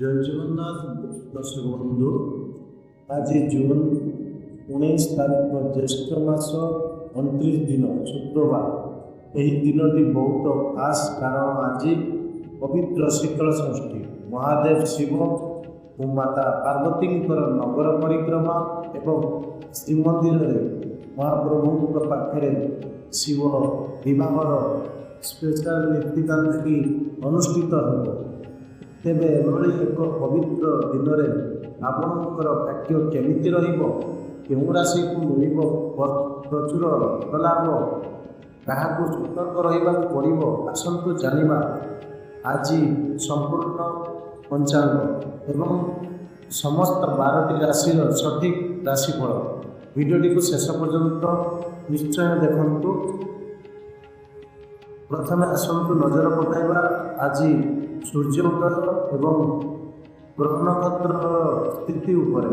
জয় জগন্নাথ দর্শক বন্ধু, আজ জুন 19 তারিখ জ্যেষ্ঠ মাস 29 দিন শুক্রবার। ଏହି ଦିନଟି ବହୁତ ଖାସ, କାରଣ ଆଜି ପବିତ୍ର ଶୀତଳ ଷଷ୍ଠୀ। ମହାଦେବ ଶିବ ଓ ମାତା ପାର୍ବତୀଙ୍କର ନଗର ପରିକ୍ରମା ଏବଂ ଶ୍ରୀମନ୍ଦିରରେ ମହାପ୍ରଭୁଙ୍କ ପାଖରେ ଶିବ ବିବାହର ସ୍ପେଶାଲ ନୀତିକାନ୍ତି ଅନୁଷ୍ଠିତ ହେବ। ତେବେ ଏଭଳି ଏକ ପବିତ୍ର ଦିନରେ ଆପଣଙ୍କର ଭାଗ୍ୟ କେମିତି ରହିବ, କେଉଁ ରାଶିକୁ ମିଳିବ ପ୍ରଚୁର ଲାଭ, କାହାକୁ ସତର୍କ ରହିବାକୁ ପଡ଼ିବ, ଆସନ୍ତୁ ଜାଣିବା ଆଜି ସମ୍ପୂର୍ଣ୍ଣ ପଞ୍ଚାଙ୍ଗ ଏବଂ ସମସ୍ତ 12ଟି ରାଶିର ସଠିକ୍ ରାଶିଫଳ। ଭିଡ଼ିଓଟିକୁ ଶେଷ ପର୍ଯ୍ୟନ୍ତ ନିଶ୍ଚୟ ଦେଖନ୍ତୁ। ପ୍ରଥମେ ଆସନ୍ତୁ ନଜର ପକାଇବା ଆଜି ସୂର୍ଯ୍ୟ ଉଦୟ ଏବଂ ଗ୍ରହ ନକ୍ଷତ୍ରର ସ୍ଥିତି ଉପରେ।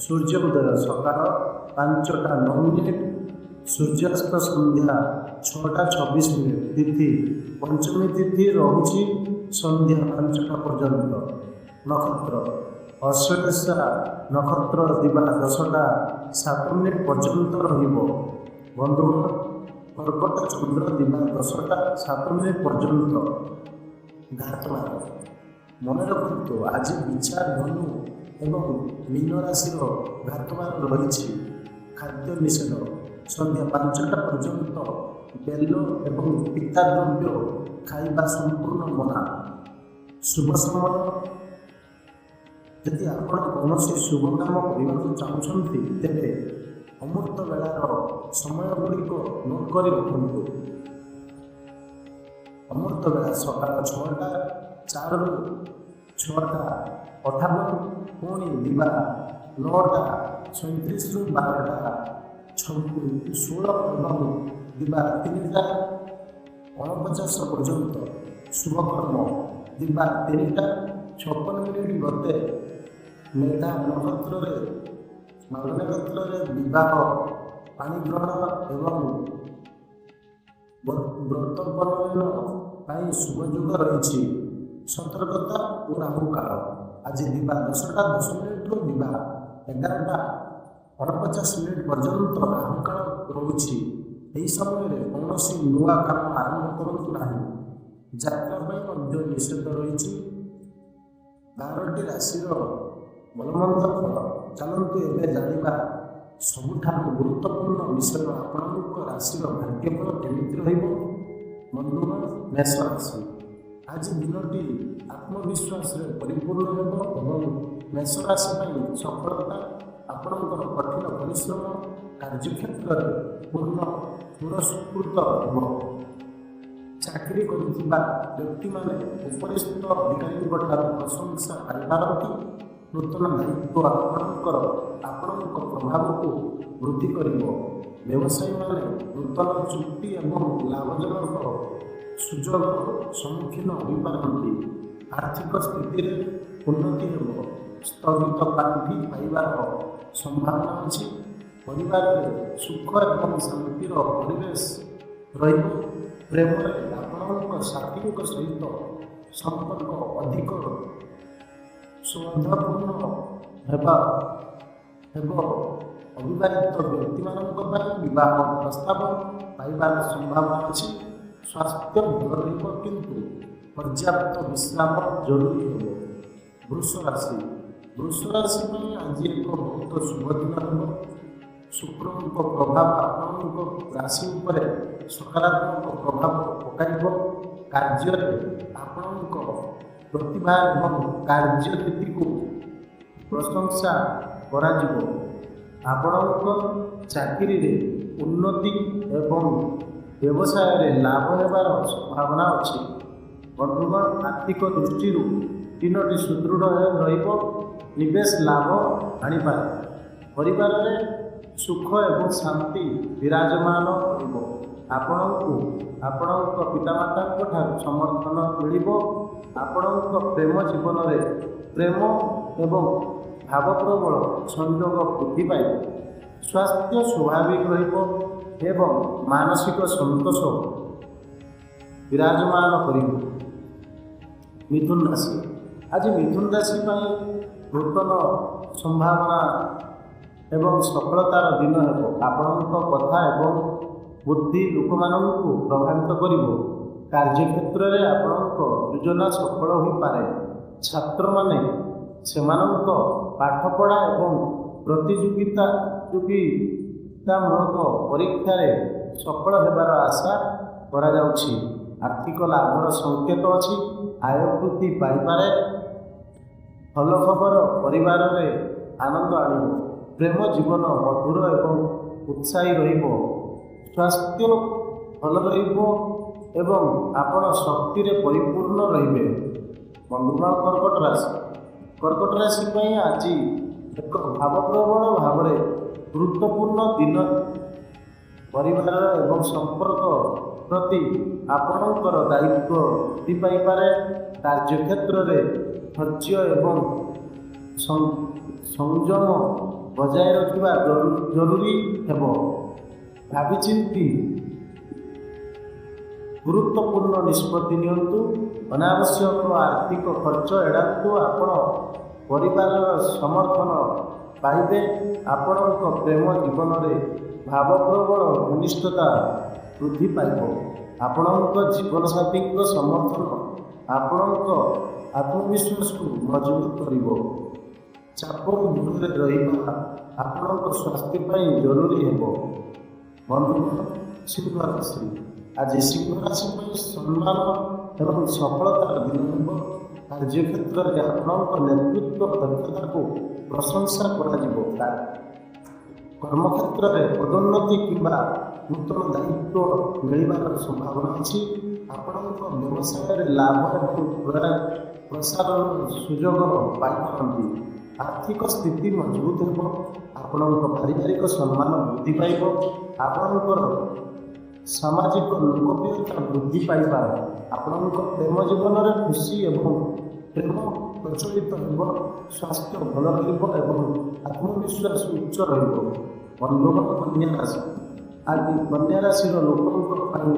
ସୂର୍ଯ୍ୟ ଉଦୟ ସକାଳ 5:09, ସୂର୍ଯ୍ୟାସ୍ତ ସନ୍ଧ୍ୟା 6:26। ତିଥି ପଞ୍ଚମୀ ତିଥି ରହୁଛି ସନ୍ଧ୍ୟା 5ଟା ପର୍ଯ୍ୟନ୍ତ। ନକ୍ଷତ୍ର ଅଶ୍ୱେଷା ନକ୍ଷତ୍ର ଦିବା 10:07 ପର୍ଯ୍ୟନ୍ତ ରହିବ। ବନ୍ଧୁଗଣ, କର୍କଟ ଚନ୍ଦ୍ର ଦିବା 10:07 ପର୍ଯ୍ୟନ୍ତ। ଘାତବାର ମନେ ରଖନ୍ତୁ, ଆଜି ବିଛା, ଧନୁ ଏବଂ ମୀନ ରାଶିର ଘାତବାର ରହିଛି। ଖାଦ୍ୟ ନିଷେଧ ସନ୍ଧ୍ୟା 5ଟା ପର୍ଯ୍ୟନ୍ତ। ବେଲ ଏବଂ ପିତା ଦ୍ରବ୍ୟ ଖାଇବା ସମ୍ପୂର୍ଣ୍ଣ ମନା। ଶୁଭ ସମୟ, ଯଦି ଆପଣ କୌଣସି ଶୁଭ କାମ କରିବାକୁ ଚାହୁଁଛନ୍ତି ତେବେ ଅମୃତ ବେଳାର ସମୟ ଗୁଡ଼ିକ ନୋଟ୍ କରି ରଖନ୍ତୁ। ଅମୃତ ବେଳା ସକାଳ 6:04ରୁ 6:58, ପୁଣି ଦିବା 9:37ରୁ 12:16 ଏବଂ ଦିବା 3:49 ପର୍ଯ୍ୟନ୍ତ। ଶୁଭକର୍ମ ଦିବା 3:56 ଗତେ ମେଘା ନକ୍ଷତ୍ରରେ ବିବାହ, ପାଣି ଗ୍ରହଣ ଏବଂ ବ୍ରତ ବନୟନ ପାଇଁ ଶୁଭଯୋଗ ରହିଛି। ସତର୍କତା ଓ ରାହୁ କାଳ ଆଜି ଦିବା 10:10ରୁ ଦିବା 11:49 ପର୍ଯ୍ୟନ୍ତ ରାହୁ କାଳ ରହୁଛି। ଏହି ସମୟରେ କୌଣସି ନୂଆ କାମ ଆରମ୍ଭ କରନ୍ତୁ ନାହିଁ। ଯାତ୍ରା ପାଇଁ ମଧ୍ୟ ନିଷେଧ ରହିଛି। 12ଟି ରାଶିର ବଳବନ୍ତ ଫଳ। ଚାଲନ୍ତୁ ଏବେ ଜାଣିବା ସବୁଠାରୁ ଗୁରୁତ୍ୱପୂର୍ଣ୍ଣ ବିଷୟ, ଆପଣଙ୍କ ରାଶିର ଭାଗ୍ୟଫଳ କେମିତି ରହିବ। ବନ୍ଧୁଗଣ, ମେଷ ରାଶି। ଆଜି ଦିନଟି ଆତ୍ମବିଶ୍ୱାସରେ ପରିପୂର୍ଣ୍ଣ ହେବ ଏବଂ ମେଷ ରାଶି ପାଇଁ ସଫଳତା ଆପଣଙ୍କର କଠିନ ପରିଶ୍ରମ କାର୍ଯ୍ୟକ୍ଷେତ୍ରରେ ପୂର୍ଣ୍ଣ ପୁରସ୍କୃତ ହେବ। ଚାକିରି କରୁଥିବା ବ୍ୟକ୍ତିମାନେ ଉପରିସ୍ଥ ଅଧିକାରୀଙ୍କଠାରୁ ପ୍ରଶଂସା ପାଇପାରନ୍ତି। ନୂତନ ଦାୟିତ୍ୱ ଆପଣଙ୍କ ପ୍ରଭାବକୁ ବୃଦ୍ଧି କରିବ। ବ୍ୟବସାୟୀମାନେ ନୂତନ ଚୁକ୍ତି ଏବଂ ଲାଭଜନକ ସୁଯୋଗର ସମ୍ମୁଖୀନ ହୋଇପାରନ୍ତି। ଆର୍ଥିକ ସ୍ଥିତିରେ ଉନ୍ନତି ହେବ। ସ୍ଥଗିତ ପାଣ୍ଠି ପାଇବାର ସମ୍ଭାବନା ଅଛି। ପରିବାରରେ ସୁଖ ଏବଂ ଶାନ୍ତିର ପରିବେଶ ରହିବ। ପ୍ରେମରେ ଆପଣଙ୍କ ସାଥୀଙ୍କ ସହିତ ସମ୍ପର୍କ ଅଧିକ ସୌହାର୍ଦ୍ଦ୍ୟପୂର୍ଣ୍ଣ ହେବ। ଅବିବାହିତ ବ୍ୟକ୍ତିମାନଙ୍କ ପାଇଁ ବିବାହ ପ୍ରସ୍ତାବ ପାଇବାର ସମ୍ଭାବନା ଅଛି। ସ୍ୱାସ୍ଥ୍ୟ ଭଲ ରହିବ, କିନ୍ତୁ ପର୍ଯ୍ୟାପ୍ତ ବିଶ୍ରାମ ଜରୁରୀ ହେବ। ବୃଷ ରାଶି। ବୃଷ ରାଶି ପାଇଁ ଆଜି ଏକ ବହୁତ ଶୁଭ ଦିନ ହେବ। ଶୁକ୍ରଙ୍କ ପ୍ରଭାବ ଆପଣଙ୍କ ରାଶି ଉପରେ ସକାରାତ୍ମକ ପ୍ରଭାବ ପକାଇବ। କାର୍ଯ୍ୟରେ ଆପଣଙ୍କ ପ୍ରତିଭା ଏବଂ କାର୍ଯ୍ୟନୀତିକୁ ପ୍ରଶଂସା କରାଯିବ। ଆପଣଙ୍କ ଚାକିରିରେ ଉନ୍ନତି ଏବଂ ବ୍ୟବସାୟରେ ଲାଭ ହେବାର ସମ୍ଭାବନା ଅଛି। ବନ୍ଧୁଗଣ, ଆର୍ଥିକ ଦୃଷ୍ଟିରୁ ଦିନଟି ସୁଦୃଢ଼ ରହିବ। ନିବେଶ ଲାଭ ଆଣିପାରେ। ପରିବାରରେ ସୁଖ ଏବଂ ଶାନ୍ତି ବିରାଜମାନ କରିବ। ଆପଣଙ୍କୁ ଆପଣଙ୍କ ପିତାମାତାଙ୍କ ଠାରୁ ସମର୍ଥନ ମିଳିବ। ଆପଣଙ୍କ ପ୍ରେମ ଜୀବନରେ ପ୍ରେମ ଏବଂ ଭାବପ୍ରବଳ ସଂଯୋଗ ବୃଦ୍ଧି ପାଇବ। ସ୍ୱାସ୍ଥ୍ୟ ସ୍ୱାଭାବିକ ରହିବ ଏବଂ ମାନସିକ ସନ୍ତୋଷ ବିରାଜମାନ କରିବ। ମିଥୁନ ରାଶି। ଆଜି ମିଥୁନ ରାଶି ପାଇଁ ନୂତନ ସମ୍ଭାବନା ଏବଂ ସଫଳତାର ଦିନ ହେବ। ଆପଣଙ୍କ କଥା ଏବଂ ବୁଦ୍ଧି ଲୋକମାନଙ୍କୁ ପ୍ରଭାବିତ କରିବ। କାର୍ଯ୍ୟକ୍ଷେତ୍ରରେ ଆପଣଙ୍କ ଯୋଜନା ସଫଳ ହୋଇପାରେ। ଛାତ୍ରମାନେ ସେମାନଙ୍କ ପାଠପଢ଼ା ଏବଂ ପ୍ରତିଯୋଗିତାମୂଳକ ପରୀକ୍ଷାରେ ସଫଳ ହେବାର ଆଶା କରାଯାଉଛି। ଆର୍ଥିକ ଲାଭର ସଂକେତ ଅଛି। ଆୟ ବୃଦ୍ଧି ପାଇପାରେ। ଭଲ ଖବର ପରିବାରରେ ଆନନ୍ଦ ଆଣିବ। ପ୍ରେମ ଜୀବନ ମଧୁର ଏବଂ ଉତ୍ସାହୀ ରହିବ। ସ୍ୱାସ୍ଥ୍ୟ ଭଲ ରହିବ ଏବଂ ଆପଣ ଶକ୍ତିରେ ପରିପୂର୍ଣ୍ଣ ରହିବେ। ବନ୍ଧୁଗଣ, କର୍କଟ ରାଶି। କର୍କଟ ରାଶି ପାଇଁ ଆଜି ଏକ ଭାବପ୍ରବଣ ଭାବରେ ଗୁରୁତ୍ୱପୂର୍ଣ୍ଣ ଦିନ। ପରିବାର ଏବଂ ସମ୍ପର୍କ ପ୍ରତି ଆପଣଙ୍କର ଦାୟିତ୍ୱ ବୃଦ୍ଧି ପାଇପାରେ। କାର୍ଯ୍ୟକ୍ଷେତ୍ରରେ ଧୈର୍ଯ୍ୟ ଏବଂ ସଂଯମ ବଜାୟ ରଖିବା ଜରୁରୀ ହେବ। ଭାବିଚିନ୍ତି ଗୁରୁତ୍ୱପୂର୍ଣ୍ଣ ନିଷ୍ପତ୍ତି ନିଅନ୍ତୁ। ଅନାବଶ୍ୟକ ଆର୍ଥିକ ଖର୍ଚ୍ଚ ଏଡ଼ାନ୍ତୁ। ଆପଣ ପରିବାରର ସମର୍ଥନ ପାଇବେ। ଆପଣଙ୍କ ପ୍ରେମ ଜୀବନରେ ଭାବପ୍ରବଳ ଘନିଷ୍ଠତା ବୃଦ୍ଧି ପାଇବ। ଆପଣଙ୍କ ଜୀବନସାଥୀଙ୍କ ସମର୍ଥନ ଆପଣଙ୍କ ଆତ୍ମବିଶ୍ୱାସକୁ ମଜବୁତ କରିବ। ଚାପରୁ ଦୂରରେ ରହିବା ଆପଣଙ୍କ ସ୍ୱାସ୍ଥ୍ୟ ପାଇଁ ଜରୁରୀ ହେବ। ବନ୍ଧୁଗଣ, ସିଂହ ରାଶି। ଆଜି ସିଂହ ରାଶି ପାଇଁ ସମ୍ମାନ ଏବଂ ସଫଳତାର ଦିନ ହେବ। କାର୍ଯ୍ୟକ୍ଷେତ୍ରରେ ଆପଣଙ୍କ ନେତୃତ୍ୱ ଦକ୍ଷତାକୁ ପ୍ରଶଂସା କରାଯିବ। କର୍ମକ୍ଷେତ୍ରରେ ପଦୋନ୍ନତି କିମ୍ବା ନୂତନ ଦାୟିତ୍ୱ ମିଳିବାର ସମ୍ଭାବନା ଅଛି। ଆପଣଙ୍କ ବ୍ୟବସାୟରେ ଲାଭ ଏବଂ ପ୍ରସାରର ସୁଯୋଗ ପାଇପାରନ୍ତି। ଆର୍ଥିକ ସ୍ଥିତି ମଜବୁତ ହେବ। ଆପଣଙ୍କ ପାରିବାରିକ ସମ୍ମାନ ବୃଦ୍ଧି ପାଇବ। ଆପଣଙ୍କର ସାମାଜିକ ଲୋକପ୍ରିୟତା ବୃଦ୍ଧି ପାଇପାରେ। ଆପଣଙ୍କ ପ୍ରେମ ଜୀବନରେ ଖୁସି ଏବଂ ପ୍ରେମ ପ୍ରଚଳିତ ହେବ। ସ୍ୱାସ୍ଥ୍ୟ ଭଲ ରହିବ ଏବଂ ଆତ୍ମବିଶ୍ୱାସ ଉଚ୍ଚ ରହିବ। ବନ୍ଧୁଗଣ, କନ୍ୟା ରାଶି। ଆଜି କନ୍ୟା ରାଶିର ଲୋକଙ୍କ ପାଇଁ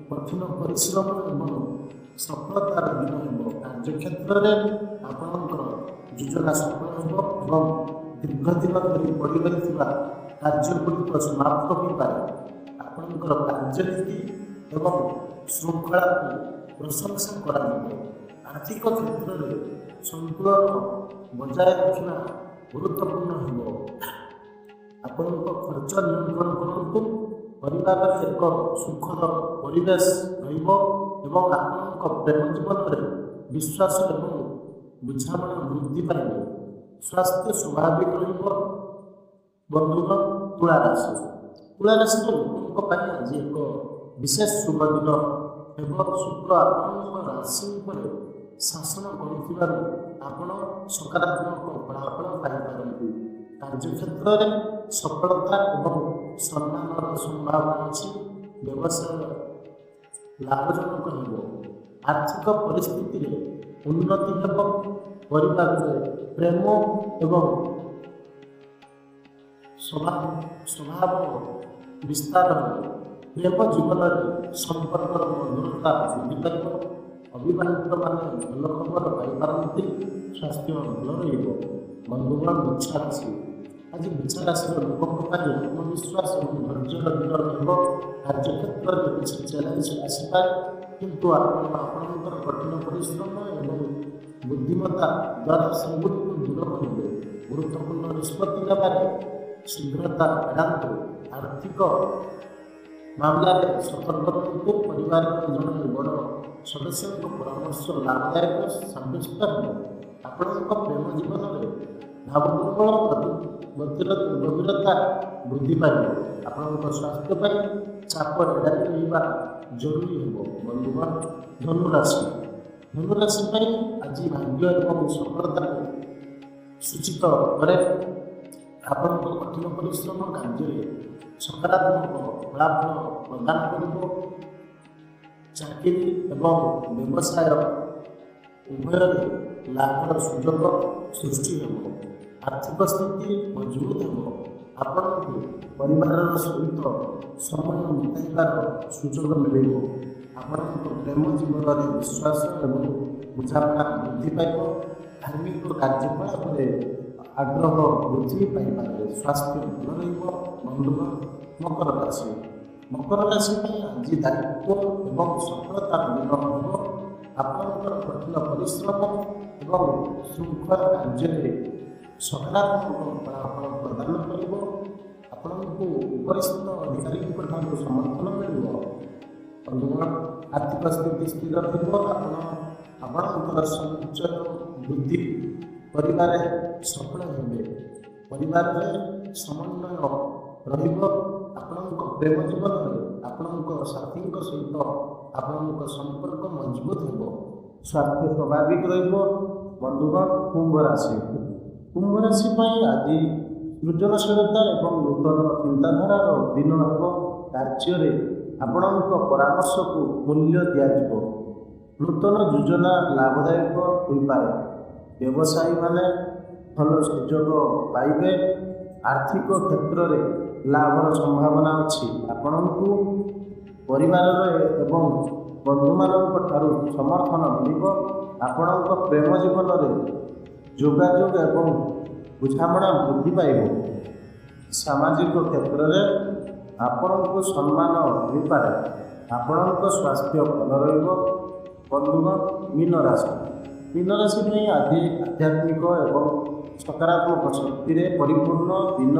କଠିନ ପରିଶ୍ରମ ଏବଂ ସଫଳତାର ଦିନ ହେବ। କାର୍ଯ୍ୟକ୍ଷେତ୍ରରେ ଆପଣଙ୍କର ଯୋଜନା ସଫଳ ହେବ ଏବଂ ଦୀର୍ଘ ଦିନ ଧରି ପଡ଼ି ରହିଥିବା କାର୍ଯ୍ୟଗୁଡ଼ିକ ସମାପ୍ତ ହୋଇପାରେ। ଆପଣଙ୍କର କାର୍ଯ୍ୟନୀତି ଏବଂ ଶୃଙ୍ଖଳାକୁ ପ୍ରଶଂସା କରାଯିବ। ଆର୍ଥିକ କ୍ଷେତ୍ରରେ ସନ୍ତୁଳନ ବଜାୟ ରଖିବା ଗୁରୁତ୍ୱପୂର୍ଣ୍ଣ ହେବ। ଆପଣଙ୍କ ଖର୍ଚ୍ଚ ନିୟନ୍ତ୍ରଣ କରନ୍ତୁ। ପରିବାରରେ ଏକ ସୁଖଦ ପରିବେଶ ରହିବ ଏବଂ ଆପଣଙ୍କ ପ୍ରେମ ଜୀବନରେ ବିଶ୍ୱାସ ଏବଂ ବୁଝାମଣା ବୃଦ୍ଧି ପାଇବ। ସ୍ୱାସ୍ଥ୍ୟ ସ୍ୱାଭାବିକ ରହିବ। ବନ୍ଧୁଗଣ, ତୁଳା ରାଶି। ତୁଳା ରାଶିର ଲୋକଙ୍କ ପାଇଁ ଆଜି ଏକ ବିଶେଷ ଶୁଭ ଦିନ ହେବ। ଶୁକ୍ର ଆପଣଙ୍କ ରାଶି ଉପରେ ଶାସନ କରୁଥିବାରୁ ଆପଣ ସକାରାତ୍ମକ ଫଳାଫଳ ପାଇପାରନ୍ତି। କାର୍ଯ୍ୟକ୍ଷେତ୍ରରେ ସଫଳତା ଏବଂ ସମ୍ମାନର ସମ୍ଭାବନା ଅଛି। ବ୍ୟବସାୟ ଲାଭଜନକ ହେବ। ଆର୍ଥିକ ପରିସ୍ଥିତିରେ ଉନ୍ନତି ହେବ। ପରିବାରରେ ପ୍ରେମ ଏବଂ ସ୍ୱଭାବ ବିସ୍ତାର ହେବ। ପ୍ରେମ ଜୀବନରେ ସମ୍ପର୍କର ମଧୁରତା ବୃଦ୍ଧି ପାଇବ। ଅବିବାହିତମାନେ ଭଲ ଖବର ପାଇପାରନ୍ତି। ସ୍ୱାସ୍ଥ୍ୟ ଭଲ ରହିବ। ବନ୍ଧୁଗଣ, ବୃଷ ରାଶି। ଆଜି ବୃଷ ରାଶିର ଲୋକଙ୍କ ପାଇଁ ଆତ୍ମବିଶ୍ୱାସ ଏବଂ ଧୈର୍ଯ୍ୟର ଦିନ ରହିବ। କାର୍ଯ୍ୟକ୍ଷେତ୍ରରେ କିଛି ଚ୍ୟାଲେଞ୍ଜ ଆସିପାରେ, କିନ୍ତୁ ଆପଣ ଆପଣଙ୍କର କଠିନ ପରିଶ୍ରମ ଏବଂ ବୁଦ୍ଧିମତ୍ତା ଦ୍ୱାରା ସେଗୁଡ଼ିକୁ ଦୂର କରିବେ। ଗୁରୁତ୍ୱପୂର୍ଣ୍ଣ ନିଷ୍ପତ୍ତି ନେବାରେ ଶୀଘ୍ରତା ଏଡ଼ାନ୍ତୁ। ଆର୍ଥିକ ମାମଲାରେ ସତର୍କ ରୁହନ୍ତୁ। ପରିବାରର ଜଣେ ବଡ଼ ସଦସ୍ୟଙ୍କ ପରାମର୍ଶ ଲାଭଦାୟକ ସାବ୍ୟସ୍ତ ହେବ। ଆପଣଙ୍କ ପ୍ରେମ ଜୀବନରେ ଭାବପ୍ରବଳ ଗଭୀରତା ବୃଦ୍ଧି ପାଇବ। ଆପଣଙ୍କ ସ୍ୱାସ୍ଥ୍ୟ ପାଇଁ ଚାପ ଏଡ଼ାଇ ରହିବା ଜରୁରୀ ହେବ। ବନ୍ଧୁଗଣ, ଧନୁରାଶି। ଧନୁରାଶି ପାଇଁ ଆଜି ଭାଗ୍ୟ ଏବଂ ସଫଳତାକୁ ସୂଚିତ କରେ। ଆପଣଙ୍କ କଠିନ ପରିଶ୍ରମ କାର୍ଯ୍ୟରେ ସକାରାତ୍ମକ ଫଳାଫଳ ପ୍ରଦାନ କରିବ। ଚାକିରି ଏବଂ ବ୍ୟବସାୟ ଉଭୟରେ ଲାଭର ସୁଯୋଗ ସୃଷ୍ଟି ହେବ। ଆର୍ଥିକ ସ୍ଥିତି ମଜବୁତ ହେବ। ଆପଣଙ୍କୁ ପରିବାରର ସହିତ ସମୟ ବିତାଇବାର ସୁଯୋଗ ମିଳିବ। ଆପଣଙ୍କ ପ୍ରେମ ଜୀବନରେ ବିଶ୍ୱାସ ଏବଂ ବୁଝାମଣା ବୃଦ୍ଧି ପାଇବ। ଧାର୍ମିକ କାର୍ଯ୍ୟକଳାପରେ ଆଗ୍ରହ ବୃଦ୍ଧି ପାଇପାରେ। ସ୍ୱାସ୍ଥ୍ୟ ଭଲ ରହିବ। ବନ୍ଧୁଗଣ, ମକର ରାଶି। ମକର ରାଶି ପାଇଁ ଆଜି ଦାୟିତ୍ୱ ଏବଂ ସଫଳତାର ଦିନ ହେବ। ଆପଣଙ୍କର କଠିନ ପରିଶ୍ରମ ଏବଂ ଶୃଙ୍ଖଳା କାର୍ଯ୍ୟରେ ସକାରାତ୍ମକ ଫଳାଫଳ ପ୍ରଦାନ କରିବ। ଆପଣଙ୍କୁ ଉପରିସ୍ଥ ଅଧିକାରୀଙ୍କ ଠାରୁ ସମର୍ଥନ ମିଳିବ। ବନ୍ଧୁଗଣ, ଆର୍ଥିକ ସ୍ଥିତି ସ୍ଥିର ଥିବ। ଆପଣଙ୍କର ସଞ୍ଚୟ ବୃଦ୍ଧି କରିବାରେ ସଫଳ ହେବେ। ପରିବାରରେ ସମନ୍ୱୟ ରହିବ। ଆପଣଙ୍କ ପ୍ରେମ ଜୀବନରେ ଆପଣଙ୍କ ସାଥୀଙ୍କ ସହିତ ଆପଣଙ୍କ ସମ୍ପର୍କ ମଜବୁତ ହେବ। ସ୍ୱାସ୍ଥ୍ୟ ସ୍ୱାଭାବିକ ରହିବ। ବନ୍ଧୁଗଣ, କୁମ୍ଭ ରାଶି। କୁମ୍ଭ ରାଶି ପାଇଁ ଆଜି ସୃଜନଶୀଳତା ଏବଂ ନୂତନ ଚିନ୍ତାଧାରାର ଦିନ ହେବ। କାର୍ଯ୍ୟରେ ଆପଣଙ୍କ ପରାମର୍ଶକୁ ମୂଲ୍ୟ ଦିଆଯିବ। ନୂତନ ଯୋଜନା ଲାଭଦାୟକ ହୋଇପାରେ। ବ୍ୟବସାୟୀମାନେ ଭଲ ସୁଯୋଗ ପାଇବେ। ଆର୍ଥିକ କ୍ଷେତ୍ରରେ ଲାଭର ସମ୍ଭାବନା ଅଛି। ଆପଣଙ୍କୁ ପରିବାରରେ ଏବଂ ବନ୍ଧୁମାନଙ୍କ ଠାରୁ ସମର୍ଥନ ମିଳିବ। ଆପଣଙ୍କ ପ୍ରେମ ଜୀବନରେ ଯୋଗାଯୋଗ ଏବଂ ବୁଝାମଣା ବୃଦ୍ଧି ପାଇବ। ସାମାଜିକ କ୍ଷେତ୍ରରେ ଆପଣଙ୍କୁ ସମ୍ମାନ ମିଳିପାରେ। ଆପଣଙ୍କ ସ୍ୱାସ୍ଥ୍ୟ ଭଲ ରହିବ। ବନ୍ଧୁଗଣ, ମୀନ ରାଶି। ମୀନ ରାଶି ପାଇଁ ଆଜି ଆଧ୍ୟାତ୍ମିକ ଏବଂ ସକାରାତ୍ମକ ଶକ୍ତିରେ ପରିପୂର୍ଣ୍ଣ ଦିନ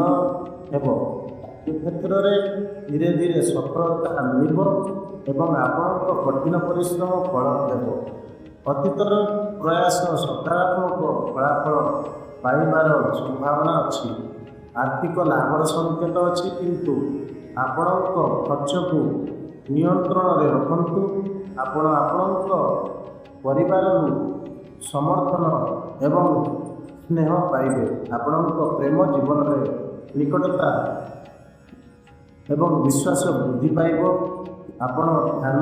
ହେବ। ଏ କ୍ଷେତ୍ରରେ ଧୀରେ ଧୀରେ ସଫଳତା ମିଳିବ ଏବଂ ଆପଣଙ୍କ କଠିନ ପରିଶ୍ରମ ଫଳ ଦେବ। ଅତୀତର ପ୍ରୟାସ ସକାରାତ୍ମକ ଫଳାଫଳ ପାଇବାର ସମ୍ଭାବନା ଅଛି। ଆର୍ଥିକ ଲାଭର ସଂକେତ ଅଛି, କିନ୍ତୁ ଆପଣଙ୍କ ଖର୍ଚ୍ଚକୁ ନିୟନ୍ତ୍ରଣରେ ରଖନ୍ତୁ। ଆପଣ ଆପଣଙ୍କ ପରିବାରରୁ ସମର୍ଥନ ଏବଂ ସ୍ନେହ ପାଇବେ। ଆପଣଙ୍କ ପ୍ରେମ ଜୀବନରେ ନିକଟତା ଏବଂ ବିଶ୍ୱାସ ବୃଦ୍ଧି ପାଇବ। ଆପଣ ଧ୍ୟାନ,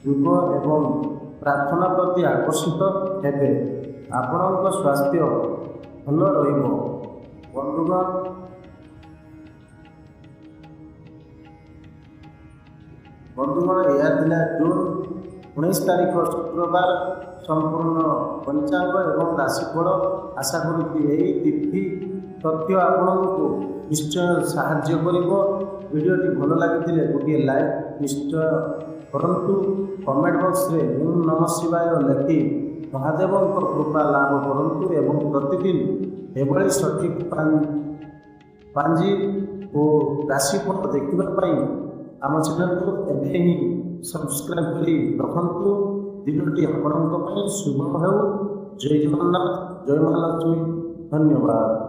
ଯୋଗ ଏବଂ ପ୍ରାର୍ଥନା ପ୍ରତି ଆକର୍ଷିତ ହେବେ। ଆପଣଙ୍କ ସ୍ୱାସ୍ଥ୍ୟ ଭଲ ରହିବ। ବନ୍ଧୁଗଣ, ଏହା ଥିଲା ଜୁନ୍ 19 ତାରିଖ ଶୁକ୍ରବାର ସମ୍ପୂର୍ଣ୍ଣ ପଞ୍ଚାଙ୍ଗ ଏବଂ ରାଶିଫଳ। ଆଶା କରୁଛି ଏହି ତିଥି ତଥ୍ୟ ଆପଣଙ୍କୁ ନିଶ୍ଚୟ ସାହାଯ୍ୟ କରିବ। ଭିଡ଼ିଓଟି ଭଲ ଲାଗିଥିଲେ ଗୋଟିଏ ଲାଇକ୍ ନିଶ୍ଚୟ କରନ୍ତୁ। କମେଣ୍ଟ ବକ୍ସରେ ଓଁ ନମଃ ଶିବାୟ ଲେଖି ମହାଦେବଙ୍କ କୃପା ଲାଭ କରନ୍ତୁ ଏବଂ ପ୍ରତିଦିନ ଏଭଳି ସଠିକ୍ ପାଞ୍ଜି ଓ ରାଶିଫଳ ଦେଖିବା ପାଇଁ ଆମ ଚ୍ୟାନେଲକୁ ଏବେ ହିଁ ସବସ୍କ୍ରାଇବ୍ କରି ରଖନ୍ତୁ। ଦିନଟି ଆପଣଙ୍କ ପାଇଁ ଶୁଭ ହେଉ। ଜୟ ଜଗନ୍ନାଥ, ଜୟ ମହାଲକ୍ଷ୍ମୀ। ଧନ୍ୟବାଦ।